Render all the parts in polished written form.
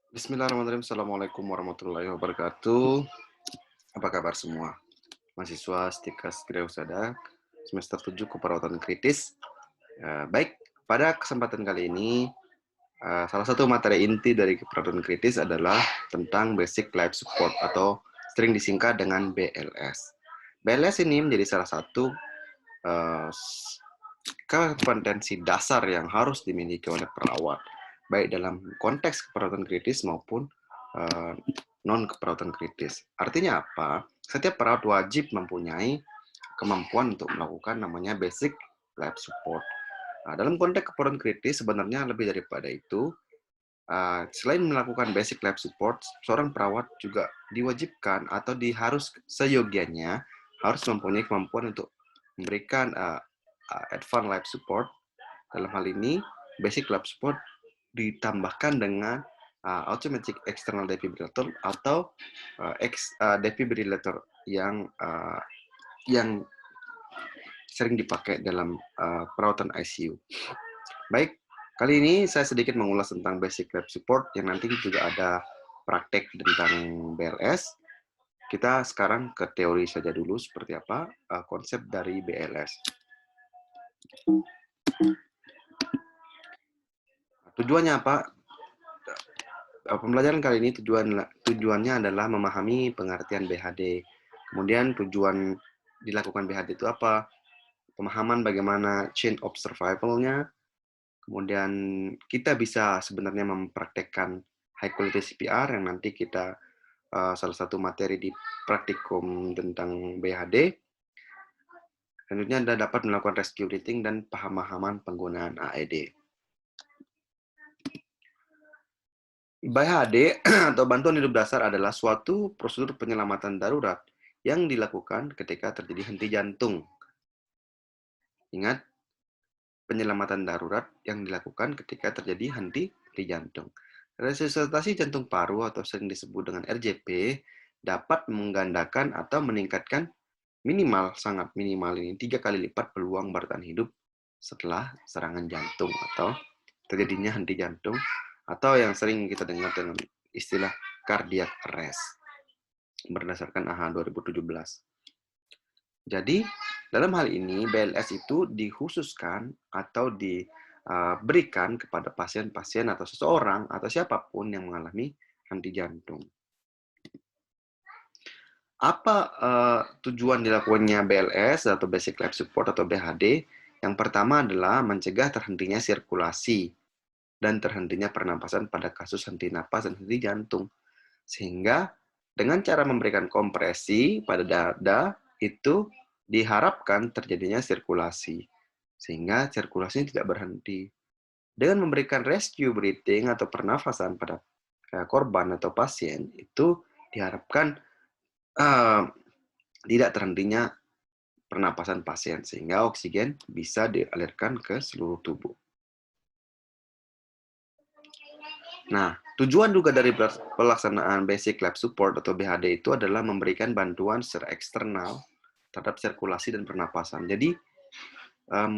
Bismillahirrahmanirrahim. Assalamualaikum warahmatullahi wabarakatuh. Apa kabar semua? Mahasiswa Stikas Gria semester 7 keperawatan kritis. Baik, pada kesempatan kali ini, salah satu materi inti dari keperawatan kritis adalah tentang Basic Life Support atau sering disingkat dengan BLS. BLS ini menjadi salah satu kompetensi dasar yang harus dimiliki oleh perawat, baik dalam konteks keperawatan kritis maupun non keperawatan kritis. Artinya apa? Setiap perawat wajib mempunyai kemampuan untuk melakukan namanya basic life support. Nah, dalam konteks keperawatan kritis sebenarnya lebih daripada itu, selain melakukan basic life support, seorang perawat juga diwajibkan atau diharus seyogianya harus mempunyai kemampuan untuk memberikan advanced life support. Dalam hal ini, basic life support ditambahkan dengan automatic external defibrillator atau defibrillator yang sering dipakai dalam perawatan ICU. Baik, kali ini saya sedikit mengulas tentang basic life support yang nanti juga ada praktek tentang BLS. Kita sekarang ke teori saja dulu seperti apa konsep dari BLS. Tujuannya apa? Pembelajaran kali ini tujuannya adalah memahami pengertian BHD. Kemudian tujuan dilakukan BHD itu apa? Pemahaman bagaimana chain of survival-nya. Kemudian kita bisa sebenarnya mempraktekkan high quality CPR yang nanti kita salah satu materi di praktikum tentang BHD. Selanjutnya Anda dapat melakukan rescue breathing dan pemahaman penggunaan AED. BHD atau bantuan hidup dasar adalah suatu prosedur penyelamatan darurat yang dilakukan ketika terjadi henti jantung. Ingat, penyelamatan darurat yang dilakukan ketika terjadi henti jantung. Resusitasi jantung paru atau sering disebut dengan RJP dapat menggandakan atau meningkatkan sangat minimal ini 3 kali lipat peluang bertahan hidup setelah serangan jantung atau terjadinya henti jantung atau yang sering kita dengar dengan istilah cardiac arrest berdasarkan AHA 2017. Jadi, dalam hal ini BLS itu dikhususkan atau diberikan kepada pasien-pasien atau seseorang atau siapapun yang mengalami henti jantung. Apa tujuan dilakukannya BLS atau Basic Life Support atau BHD? Yang pertama adalah mencegah terhentinya sirkulasi dan terhentinya pernapasan pada kasus henti napas dan henti jantung. Sehingga dengan cara memberikan kompresi pada dada itu diharapkan terjadinya sirkulasi. Sehingga sirkulasinya tidak berhenti. Dengan memberikan rescue breathing atau pernafasan pada korban atau pasien itu diharapkan tidak terhentinya pernapasan pasien sehingga oksigen bisa dialirkan ke seluruh tubuh. Nah, tujuan juga dari pelaksanaan Basic Life Support atau BHD itu adalah memberikan bantuan secara eksternal terhadap sirkulasi dan pernapasan. Jadi,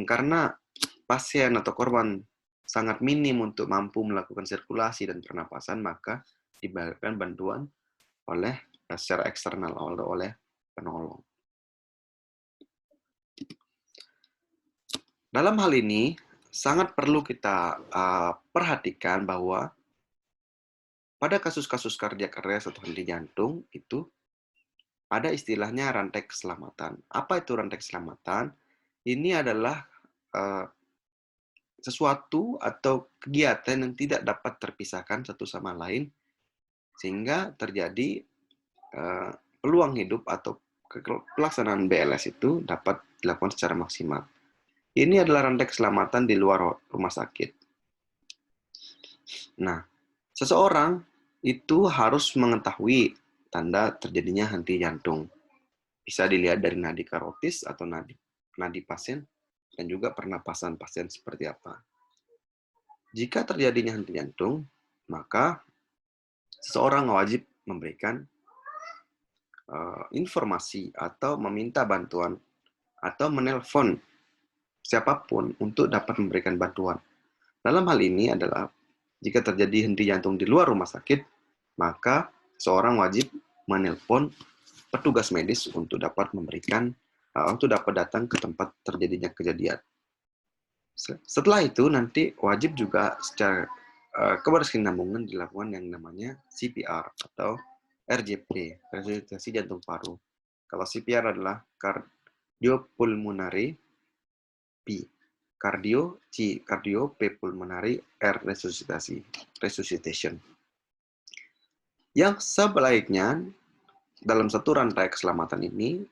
karena pasien atau korban sangat minim untuk mampu melakukan sirkulasi dan pernapasan, maka diberikan bantuan secara eksternal oleh penolong. Dalam hal ini, sangat perlu kita perhatikan bahwa pada kasus-kasus kardiak arrest atau henti jantung, itu ada istilahnya rantai keselamatan. Apa itu rantai keselamatan? Ini adalah sesuatu atau kegiatan yang tidak dapat terpisahkan satu sama lain, sehingga terjadi peluang hidup atau pelaksanaan BLS itu dapat dilakukan secara maksimal. Ini adalah rantai keselamatan di luar rumah sakit. Nah, seseorang itu harus mengetahui tanda terjadinya henti jantung. Bisa dilihat dari nadi karotis atau nadi pasien dan juga pernapasan pasien seperti apa. Jika terjadinya henti jantung, maka seseorang wajib memberikan informasi atau meminta bantuan atau menelpon siapapun untuk dapat memberikan bantuan. Dalam hal ini adalah Jika terjadi henti jantung di luar rumah sakit, maka seorang wajib menelpon petugas medis untuk dapat datang ke tempat terjadinya kejadian. Setelah itu nanti wajib juga secara keberkesinambungan dilakukan yang namanya CPR atau RJP, resusitasi jantung paru. Kalau CPR adalah cardiopulmonary P, cardio P pulmonary, R resuscitation. Yang sebaliknya dalam satu rantai keselamatan ini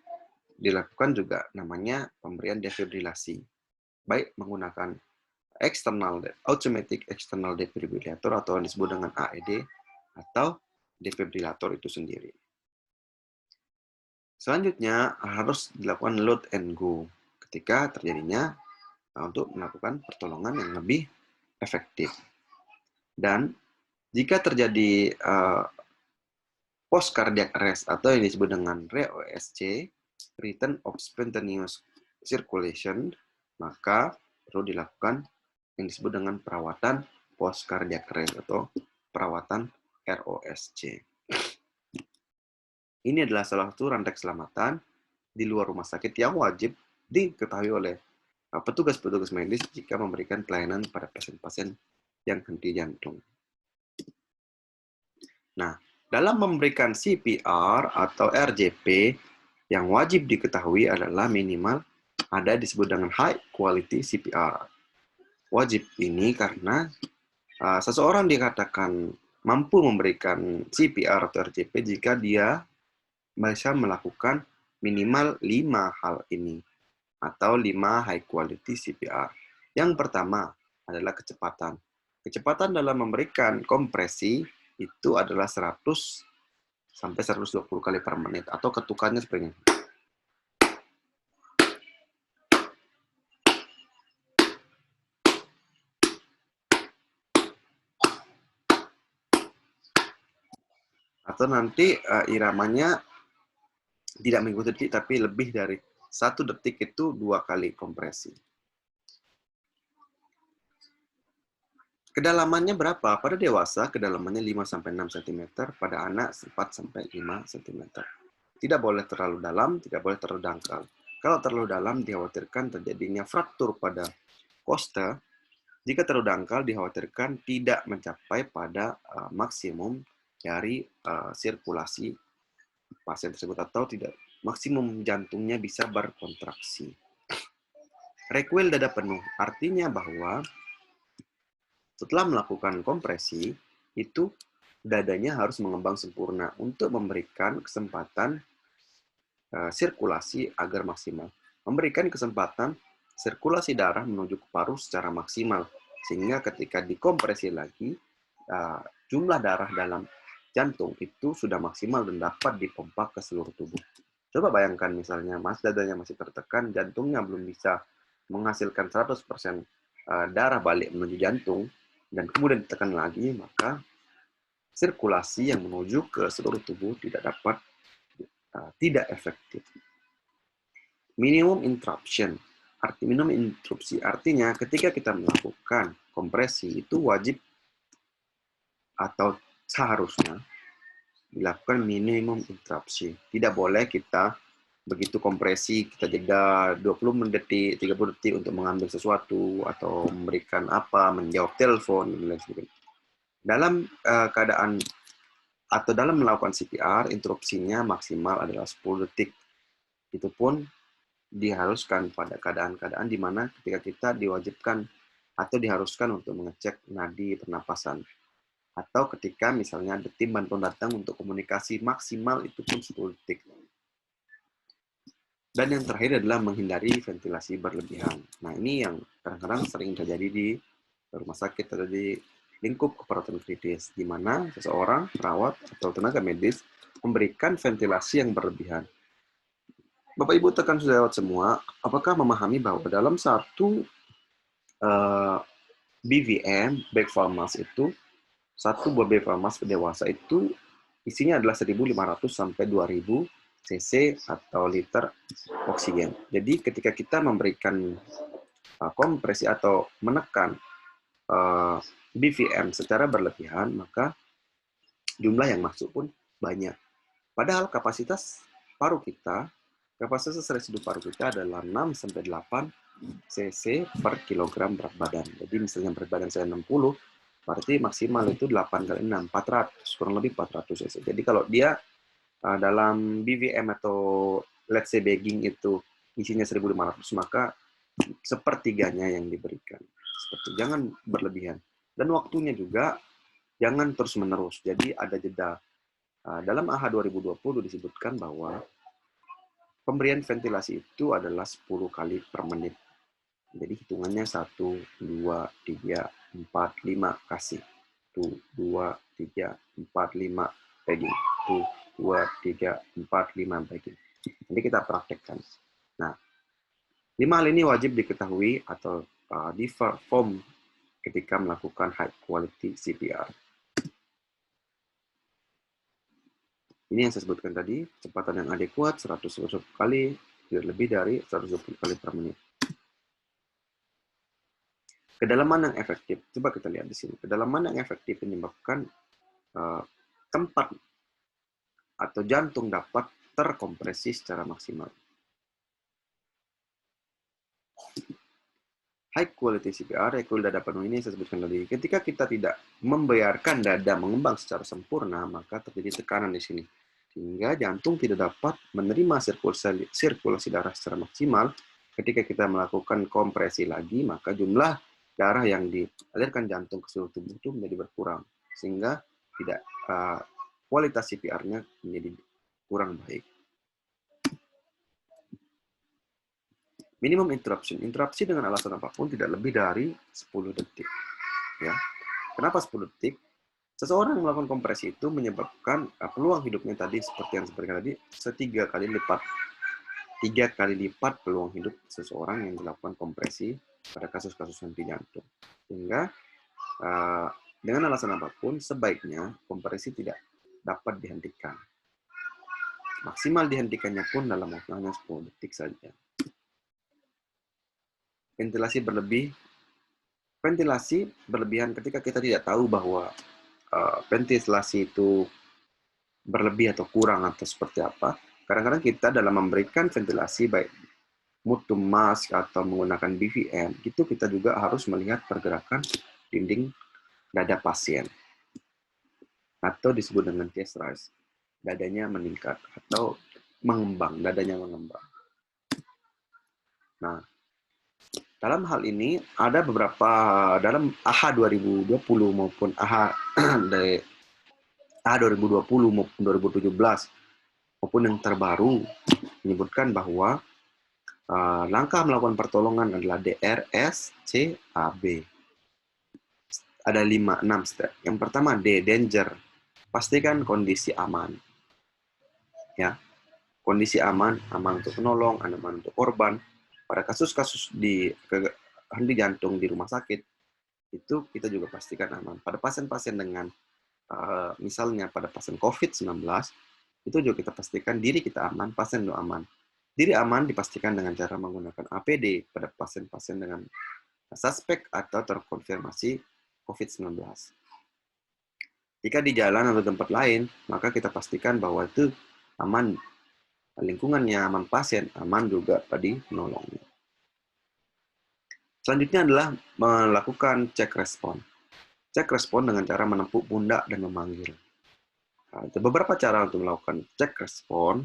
dilakukan juga namanya pemberian defibrilasi, baik menggunakan automatic external defibrillator atau yang disebut dengan AED atau defibrillator itu sendiri. Selanjutnya harus dilakukan load and go ketika terjadinya untuk melakukan pertolongan yang lebih efektif. Dan jika terjadi post cardiac arrest atau yang disebut dengan ROSC, return of spontaneous circulation, maka perlu dilakukan yang disebut dengan perawatan post cardiac arrest atau perawatan ROSC. Ini adalah salah satu rantai keselamatan di luar rumah sakit yang wajib diketahui oleh petugas-petugas medis jika memberikan pelayanan pada pasien-pasien yang henti jantung. Nah, dalam memberikan CPR atau RJP, yang wajib diketahui adalah minimal ada disebut dengan high quality CPR. Wajib ini karena seseorang dikatakan mampu memberikan CPR atau RJP jika dia bisa melakukan minimal 5 hal ini atau 5 high quality CPR. Yang pertama adalah kecepatan. Kecepatan dalam memberikan kompresi itu adalah 100 sampai 120 kali per menit atau ketukannya seperti ini. Atau nanti iramanya tidak mengikuti detik tapi lebih dari 1 detik itu 2 kali kompresi. Kedalamannya berapa? Pada dewasa kedalamannya 5-6 cm, pada anak 4-5 cm. Tidak boleh terlalu dalam, tidak boleh terlalu dangkal. Kalau terlalu dalam dikhawatirkan terjadinya fraktur pada kosta. Jika terlalu dangkal dikhawatirkan tidak mencapai pada maksimum dari sirkulasi pasien tersebut atau tidak maksimum jantungnya bisa berkontraksi. Recoil dada penuh artinya bahwa setelah melakukan kompresi, itu dadanya harus mengembang sempurna untuk memberikan kesempatan sirkulasi agar maksimal. Memberikan kesempatan sirkulasi darah menuju ke paru secara maksimal. Sehingga ketika dikompresi lagi, jumlah darah dalam jantung itu sudah maksimal dan dapat dipompa ke seluruh tubuh. Coba bayangkan misalnya, dadanya masih tertekan, jantungnya belum bisa menghasilkan 100% darah balik menuju jantung, dan kemudian ditekan lagi, maka sirkulasi yang menuju ke seluruh tubuh tidak efektif. Minimum interruption. Minimum interupsi artinya ketika kita melakukan kompresi itu wajib atau seharusnya dilakukan minimum interrupsi. Tidak boleh kita begitu kompresi, kita jeda 20 detik, 30 detik untuk mengambil sesuatu, atau memberikan apa, menjawab telepon, dan lain sebagainya. Dalam keadaan atau dalam melakukan CPR, interupsinya maksimal adalah 10 detik. Itu pun diharuskan pada keadaan-keadaan di mana ketika kita diwajibkan atau diharuskan untuk mengecek nadi pernapasan. Atau ketika misalnya tim bantuan datang untuk komunikasi maksimal itu pun 10 detik. Dan yang terakhir adalah menghindari ventilasi berlebihan. Nah, ini yang kadang-kadang sering terjadi di rumah sakit atau di lingkup keperawatan kritis, di mana seseorang, perawat, atau tenaga medis memberikan ventilasi yang berlebihan. Bapak Ibu tekan sejawat semua, apakah memahami bahwa dalam satu BVM, bag mask itu, satu buah bag mask dewasa itu isinya adalah 1.500 sampai 2.000 cc atau liter oksigen. Jadi ketika kita memberikan kompresi atau menekan BVM secara berlebihan, maka jumlah yang masuk pun banyak. Padahal kapasitas residu paru kita adalah 6-8 cc per kilogram berat badan. Jadi misalnya berat badan saya 60, berarti maksimal itu 8 kali 6, 400, kurang lebih 400 cc. Jadi kalau dia dalam BVM atau let's say bagging itu isinya 1.500, maka sepertiganya yang diberikan. Seperti jangan berlebihan. Dan waktunya juga jangan terus-menerus. Jadi ada jeda. Dalam AHA 2020 disebutkan bahwa pemberian ventilasi itu adalah 10 kali per menit. Jadi hitungannya 1, 2, 3, 4, 5 kasih. 1, 2, 3, 4, 5 pegging. 1, 2, 3, 4, 5 pegging. Nanti kita praktekkan. Nah, 5 hal ini wajib diketahui atau di form ketika melakukan high quality CPR. Ini yang saya sebutkan tadi, kecepatan yang adekuat 120 kali, lebih dari 120 kali per menit. Kedalaman yang efektif, coba kita lihat di sini. Kedalaman yang efektif menyebabkan tempat atau jantung dapat terkompresi secara maksimal. High quality CPR, equal dada penuh ini saya sebutkan tadi. Ketika kita tidak membiarkan dada mengembang secara sempurna, maka terjadi tekanan di sini. Sehingga jantung tidak dapat menerima sirkulasi darah secara maksimal. Ketika kita melakukan kompresi lagi, maka jumlah darah yang dialirkan jantung ke seluruh tubuh itu menjadi berkurang. Sehingga tidak kualitas CPR-nya menjadi kurang baik. Minimum interruption. Interupsi dengan alasan apapun tidak lebih dari 10 detik. Ya. Kenapa 10 detik? Seseorang yang melakukan kompresi itu menyebabkan peluang hidupnya tadi, seperti yang seperti tadi, 3 kali lipat peluang hidup seseorang yang dilakukan kompresi pada kasus-kasus henti jantung. Sehingga dengan alasan apapun, sebaiknya kompresi tidak dapat dihentikan. Maksimal dihentikannya pun dalam waktu hanya 10 detik saja. Ventilasi berlebihan ketika kita tidak tahu bahwa ventilasi itu berlebih atau kurang atau seperti apa. Kadang-kadang kita dalam memberikan ventilasi baik mutu mask atau menggunakan BVM, itu kita juga harus melihat pergerakan dinding dada pasien. Atau disebut dengan chest rise. Dadanya meningkat atau mengembang, dadanya mengembang. Nah, dalam hal ini ada beberapa dalam AHA 2020 maupun AHA 2020 maupun 2017 maupun yang terbaru menyebutkan bahwa langkah melakukan pertolongan adalah DRSCAB. Ada 5-6 step. Yang pertama D, danger. Pastikan kondisi aman. Ya. Kondisi aman untuk penolong, aman untuk korban. Pada kasus-kasus di henti jantung di rumah sakit, itu kita juga pastikan aman. Pada pasien-pasien dengan, misalnya pada pasien COVID-19, itu juga kita pastikan diri kita aman, pasien juga aman. Diri aman dipastikan dengan cara menggunakan APD pada pasien-pasien dengan suspek atau terkonfirmasi COVID-19. Jika di jalan atau tempat lain, maka kita pastikan bahwa itu aman. Lingkungannya aman pasien, aman juga pada penolongnya. Selanjutnya adalah melakukan cek respon. Cek respon dengan cara menepuk pundak dan memanggil. Ada beberapa cara untuk melakukan cek respon.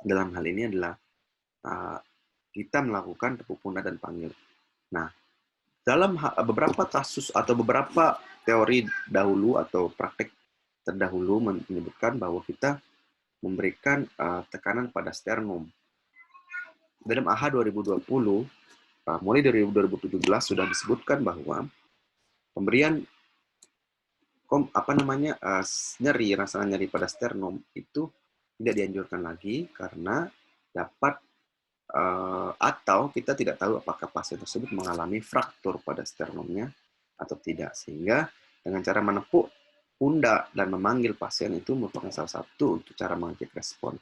Dalam hal ini adalah kita melakukan tepuk pundak dan panggil. Nah, dalam beberapa kasus atau beberapa teori dahulu atau praktek terdahulu menyebutkan bahwa kita memberikan tekanan pada sternum. Dalam AHA 2020, mulai dari 2017 sudah disebutkan bahwa pemberian rasa nyeri pada sternum itu tidak dianjurkan lagi karena dapat atau kita tidak tahu apakah pasien tersebut mengalami fraktur pada sternumnya atau tidak. Sehingga dengan cara menepuk pundak dan memanggil pasien itu merupakan salah satu untuk cara mengecek respon.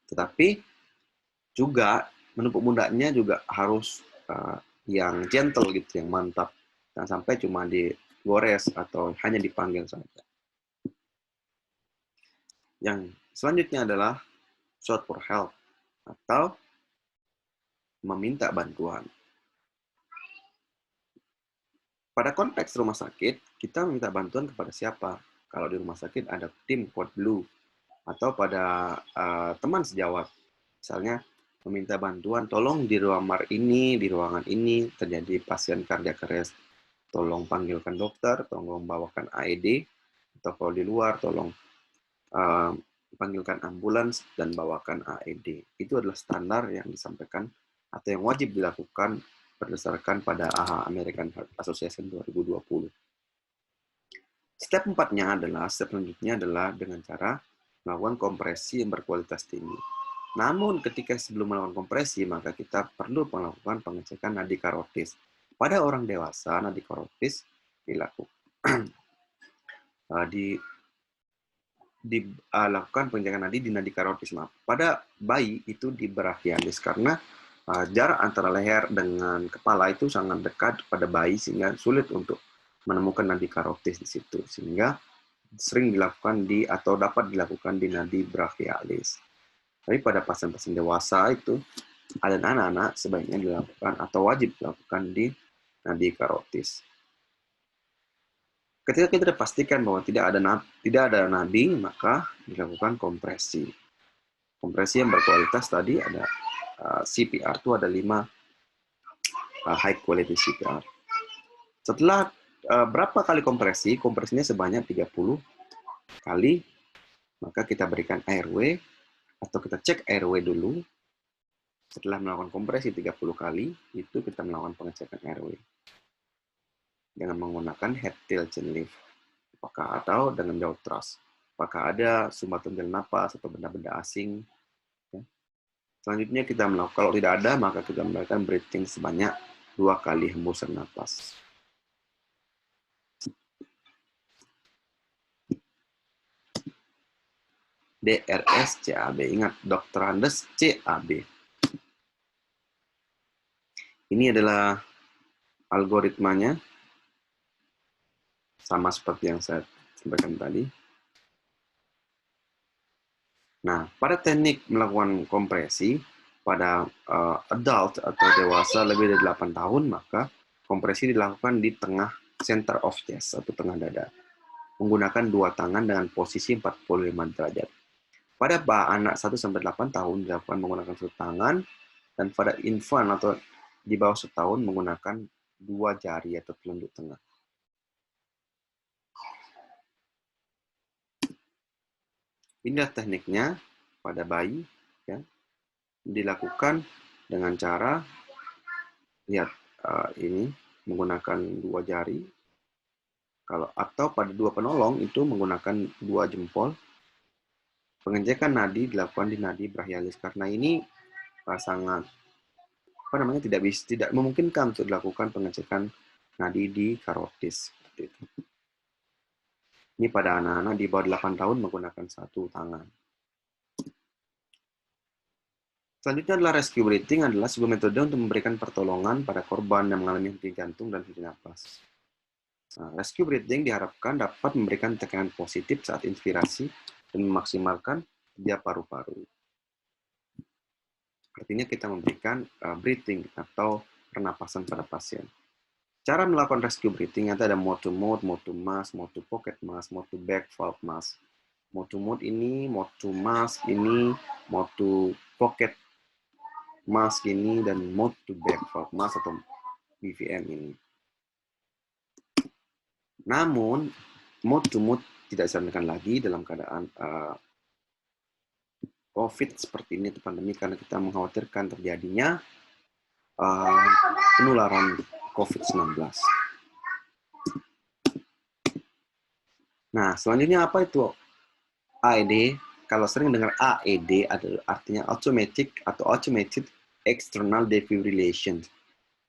Tetapi juga menepuk pundaknya juga harus yang gentle gitu, yang mantap. Jangan sampai cuma digores atau hanya dipanggil saja. Yang selanjutnya adalah shout for help atau meminta bantuan. Pada konteks rumah sakit, kita meminta bantuan kepada siapa? Kalau di rumah sakit ada tim Code Blue atau pada teman sejawat. Misalnya meminta bantuan, tolong di ruangan ini terjadi pasien cardiac arrest. Tolong panggilkan dokter, tolong bawakan AED, atau kalau di luar tolong panggilkan ambulans dan bawakan AED. Itu adalah standar yang disampaikan atau yang wajib dilakukan berdasarkan pada AHA American Heart Association 2020. Step selanjutnya adalah dengan cara melakukan kompresi yang berkualitas tinggi. Namun ketika sebelum melakukan kompresi, maka kita perlu melakukan pengecekan nadi karotis. Pada orang dewasa, nadi karotis dilakukan dilakukan pengecekan nadi di nadi karotis. Pada bayi itu di brachialis karena jarak antara leher dengan kepala itu sangat dekat pada bayi sehingga sulit untuk menemukan nadi karotis di situ, sehingga sering dilakukan atau dapat dilakukan di nadi brachialis. Tapi pada pasien-pasien dewasa itu ada anak-anak sebaiknya dilakukan atau wajib dilakukan di nadi karotis. Ketika kita pastikan bahwa tidak ada nadi, maka dilakukan kompresi. Kompresi yang berkualitas tadi ada CPR itu ada 5 high quality CPR. Setelah berapa kali kompresinya sebanyak 30 kali, maka kita berikan airway atau kita cek airway dulu. Setelah melakukan kompresi 30 kali, itu kita melakukan pengecekan airway dengan menggunakan head tail chin lift, atau dengan jaw thrust. Apakah ada sumbatan jalan napas atau benda-benda asing. Selanjutnya kita melakukan, kalau tidak ada, maka kita melakukan breathing sebanyak 2 kali hembusan napas. DRS CAB. Ingat, Dr. Andes CAB. Ini adalah algoritmanya. Sama seperti yang saya sampaikan tadi. Nah, pada teknik melakukan kompresi, pada adult atau dewasa lebih dari 8 tahun, maka kompresi dilakukan di tengah center of chest atau tengah dada. Menggunakan 2 tangan dengan posisi 45 derajat. Pada anak 1-8 tahun dilakukan menggunakan 1 tangan, dan pada infant atau di bawah 1 tahun menggunakan 2 jari atau telunjuk tengah. Inilah tekniknya pada bayi, ya, dilakukan dengan cara lihat ini menggunakan 2 jari, atau pada 2 penolong itu menggunakan 2 jempol. Pengecekan nadi dilakukan di nadi brachialis karena ini sangat tidak memungkinkan untuk dilakukan pengecekan nadi di karotis. Seperti itu. Ini pada anak-anak di bawah 8 tahun menggunakan 1 tangan. Selanjutnya adalah rescue breathing, adalah sebuah metode untuk memberikan pertolongan pada korban yang mengalami henti jantung dan henti napas. Rescue breathing diharapkan dapat memberikan tekanan positif saat inspirasi dan memaksimalkan kerja paru-paru. Artinya kita memberikan breathing atau pernapasan pada pasien. Cara melakukan rescue breathing ada mode to mode, mode to mask, mode to pocket mask, mode to back valve mask. Mode to mode ini, mode to mask ini, mode to pocket mask ini, dan mode to back valve mask atau BVM ini. Namun, mode to mode tidak disarankan lagi dalam keadaan COVID seperti ini atau pandemi karena kita mengkhawatirkan terjadinya penularan COVID-19. Nah, selanjutnya apa itu AED? Kalau sering dengar AED adalah artinya Automated External Defibrillation.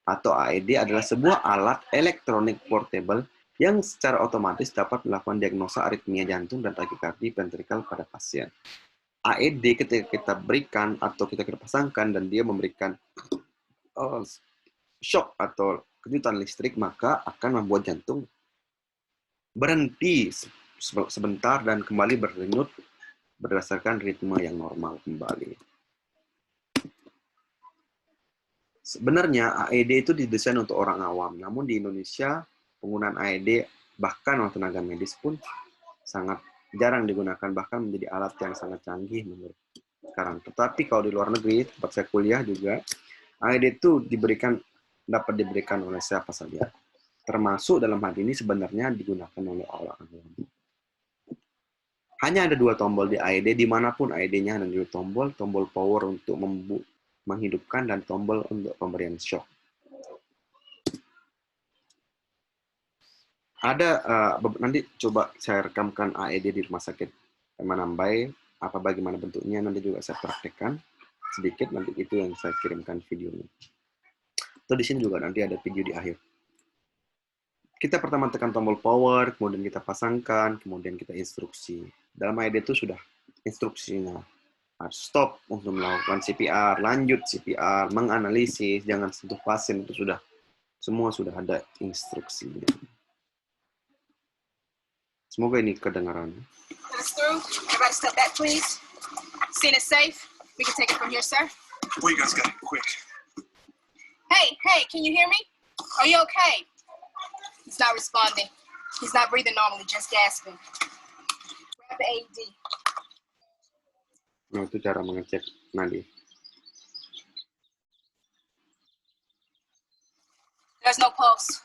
Atau AED adalah sebuah alat elektronik portable yang secara otomatis dapat melakukan diagnosa aritmia jantung dan takikardi ventrikal pada pasien. AED ketika kita berikan atau kita pasangkan dan dia memberikan shock atau kejutan listrik, maka akan membuat jantung berhenti sebentar dan kembali berdenyut berdasarkan ritme yang normal kembali. Sebenarnya AED itu didesain untuk orang awam, namun di Indonesia penggunaan AED bahkan oleh tenaga medis pun sangat jarang digunakan, bahkan menjadi alat yang sangat canggih menurut sekarang. Tetapi kalau di luar negeri, tempat saya kuliah juga, AED itu dapat diberikan oleh siapa saja. Termasuk dalam hal ini sebenarnya digunakan oleh orang awam. Hanya ada 2 tombol di AED, dimanapun AED-nya ada 2 tombol, tombol power untuk menghidupkan dan tombol untuk pemberian shock. Ada nanti coba saya rekamkan AED di rumah sakit Manambai, bagaimana bentuknya, nanti juga saya praktekkan sedikit, nanti itu yang saya kirimkan videonya. Atau di sini juga nanti ada video di akhir. Kita pertama tekan tombol power, kemudian kita pasangkan, kemudian kita instruksi. Dalam AED itu sudah instruksinya. Stop untuk melakukan CPR, lanjut CPR, menganalisis, jangan sentuh pasien, itu sudah semua sudah ada instruksinya. Semoga ini kedengaran. Everybody step back, please. Scene is safe. We can take it from here, sir. Well, you guys got it quick. Hey, can you hear me? Are you okay? He's not responding. He's not breathing normally, just gasping. Grab the AED. Nah, itu cara mengecek nadi. There's no pulse.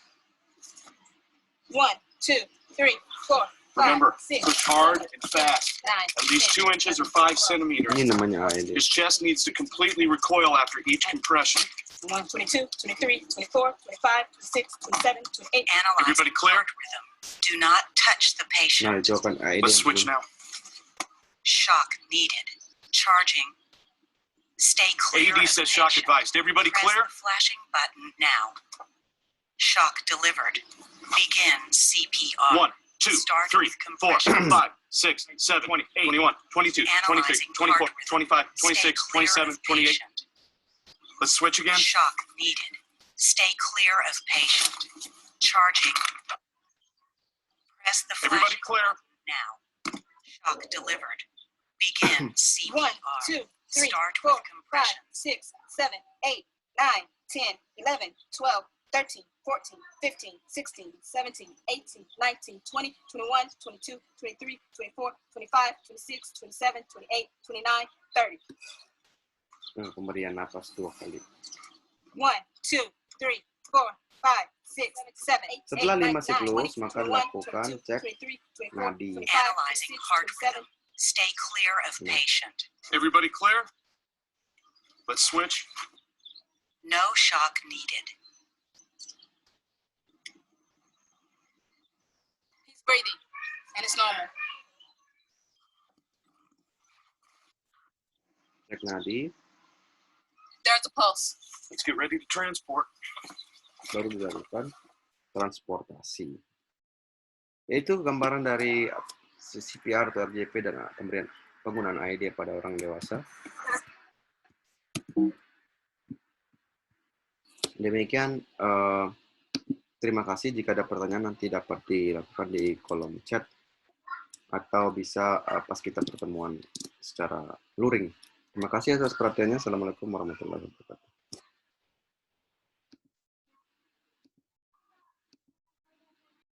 1, 2, 3, 4, 5, Remember, 6, push hard and fast. 9, At least 2 inches or 5 centimeters. Ini namanya AED. His chest needs to completely recoil after each compression. 21, 22, 23, 24, 25, 26, 27, 28. Analyze Everybody clear? heart rhythm. Do not touch the Nah, patient. itu akan AED. Let's switch now. Shock needed. Charging. Stay clear AED of says the shock patient. advised. Everybody Press clear? the flashing button now. Shock delivered. Begin CPR. 1, 2, Start 3, with 4, compression. 5, 6, 7, 20, 21, 22, 23, Analyzing 24, heart rhythm. 25, Stay 26, clear 27, of 28. patient. Let's switch again. Shock needed. Stay clear of patient. Charging. Press the Everybody flashing clear? now. Shock delivered. Begin 1, CPR. 2, 3, Start 4, 5, with compression. 6, 7, 8, 9, 10, 11, 12, 13, 14, 15, 16, 17, 18, 19, 20, 21, 22, 23, 24, 25, 26, 27, 28, 29, 30. Nah, pemberian napas 2 kali. 1, 2, 3, 4, 5, 6, 7, 8, Setelah 5 9, siklus, 10, maka 21, dilakukan 22, cek 23, 24, nadi. 25, Analyzing 26, heart 27. rhythm. Stay clear of Yeah. patient. Everybody clear? Let's switch. No shock needed. He's breathing, and it's normal. Cek nadi, There's a pulse. Let's get ready to transport. baru dilakukan transportasi. Yaitu gambaran dari CPR atau RJP dan penggunaan AED pada orang dewasa. Demikian, terima kasih. Jika ada pertanyaan nanti dapat dilakukan di kolom chat atau bisa pas kita pertemuan secara luring. Terima kasih atas perhatiannya. Assalamualaikum warahmatullahi wabarakatuh.